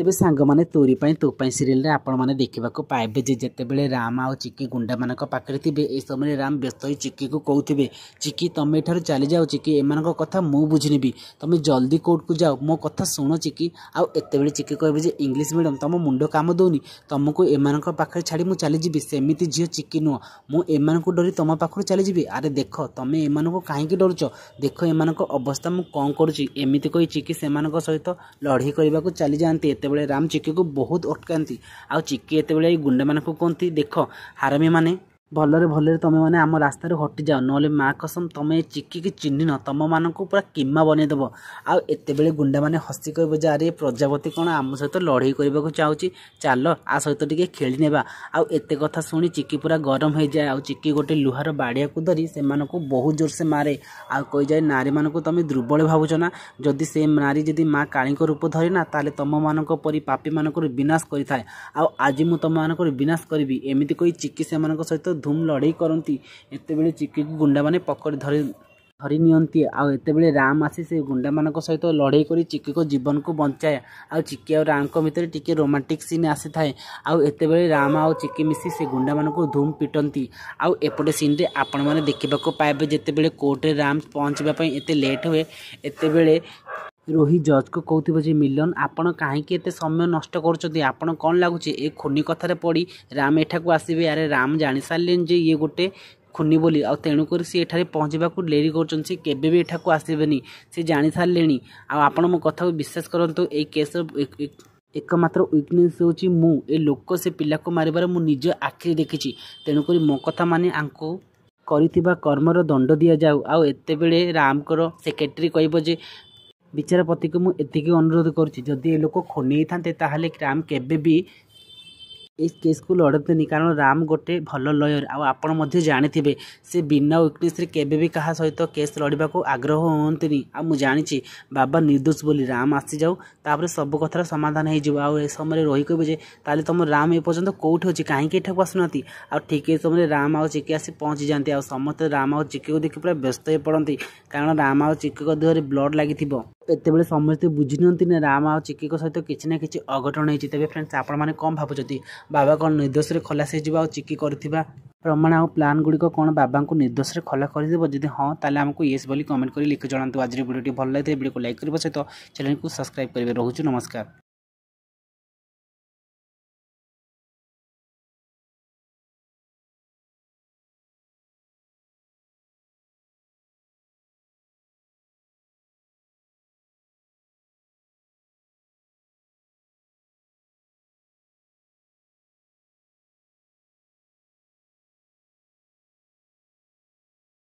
तेबे सांग माने तोरी पाई तो पाई सीरियल रे आपण माने देखिबाको पाइबे जे जेतेबेले राम आ चिक्की गुंडा मानक पाखरे थिबे ए समय राम व्यस्त होई चिक्की को कहउथिबे चिक्की तमे एठार चली जाओ चिक्की एमानक कथा मु बुझिनिबी तमे जल्दी कोर्ट को जाओ मो कथा सुनो चिक्की आ एतेबेले चिक्की कहबे जे इंग्लिश मीडियम तम मुंडो काम दोनी तुमको एमानक पाखरे छाड़ी मु चली जिबी सेमिति झियो चिक्की नो मु एमानक डरी तम पाखरु चली जिबी अरे देख तमे एमानक काहेकि डरुच देख एमानक अवस्था मु कोन करूची एमिति कहि चिक्की सेमानक सहित लढ़ी करबा को चली जानती एतेबेले राम चिक्की को बहुत अटकांती आ चिक्की एतेबेले गुंडा मानक कहती देख हारामी माने भलरे भलरे तमे माने आम रास्ता हटि जाओ नले माँ कसम तमे चिक्की की चिन्ह न तम मान को पूरा किमा बनईदेव आउ एतेबेले गुंडा माने हसी कहबो जे अरे प्रजापति कौन आम सहित लड़ई करने को चाहूँगी चल आ सहित टिके खेली नेबा आउ एते कथा शुणी चिक्की पूरा गरम हो जाए आउ चिक्की गोटे लुहार बाड़िया को धरी से बहुत जोर से मारे आउ कही जाए नारी मान को तमे दुर्बल भावुच ना जदि से नारी जदि माँ काली रूप धरी ना ताले तम मान परी पापी मान विनाश करें आउ आज मु तम मान विनाश करी एमती कही चिक्की से सहित धूम लड़ई करती एतेबेले चिक्की को गुंडा माने पकड़ धरी नियंती आउ एतेबेले राम आसी से गुंडा मानक सहित लड़ई करी चिक्की को जीवन को बंचाए आउ चिक्की और राम को भितर टिके रोमांटिक सीन आसी थाए आउ एतेबेले राम आउ चिक्की मिसी से गुंडा मानक धूम पिटंती आउ एपटे सीन रे आपण माने देखिबाको पाइबे जेतेबेले कोर्ट रे राम पहुंचबा पई एते लेट हुए एतेबेले रोही जज को कहते जे मिलन आपण कहीं एते समय नष्ट कर आपण कौन लगुच ए खुनी कथार पड़ी राम एठा को आसबे अरे राम जानी सारे जे ये गोटे खुनी बोली आ तेणुक सी एठारे पहुँचवा डेरी कर भी एठा को आसबेनी सी जानी सारे आपण मो कथा को विश्वास करंतु ए केस एकमात्र वीकनेस होची मु ए लोक से पिला को मारिबार मु निज आखिरी देखिछि तेणुक मो कथा माने आंको करिथिबा कर्मर दंड दिया जाऊ आ एतेबेले राम कर सेक्रेटरी कहबो जे विचारपति को मुझे अनुरोध करुच्ची जदि ये लोक खुनी था राम केबे भी इस केस को लड़तेनि कारण राम गोटे भल लयर आपण मध्य जानी से बिना वीकनेस रे केबे भी कहा सहित केस लड़वा को आग्रह हमें आ मु जानी बाबा निर्दोष बोली राम आसी जाऊ तापर सब कथार समाधान हो समय रही कहे जे ताले तुम राम ए पर्यंत कौट अच्छी कहीं एठा को आसुना आ ठीक समय राम आ चिक्की आसी पहुँची जाती आ समस्त राम आ चिक्की को देखि पूरा व्यस्त हो पड़ती कारण राम आ चिक्की को देह ब्लड लगी एतेबेले समस्ते बुझी ना राम आ चिक्की सहित किसी ना कि अघटन होती तेज फ्रेंड्स आपण मैंने कौन भावुं बाबा कौन निर्दोष रे खलास हो चिक्की करथिबा प्रमाण आ प्लान गुड़िक कौन बाबा को निर्दोष रे खला करदेव जदि हाँ ताले हमको येस बोली कमेंट कर लिखि जणातु आज वीडियो भल लगे वीडियो को लाइक करने सहित चैनल को सब्सक्राइब करेंगे रोचु नमस्कार।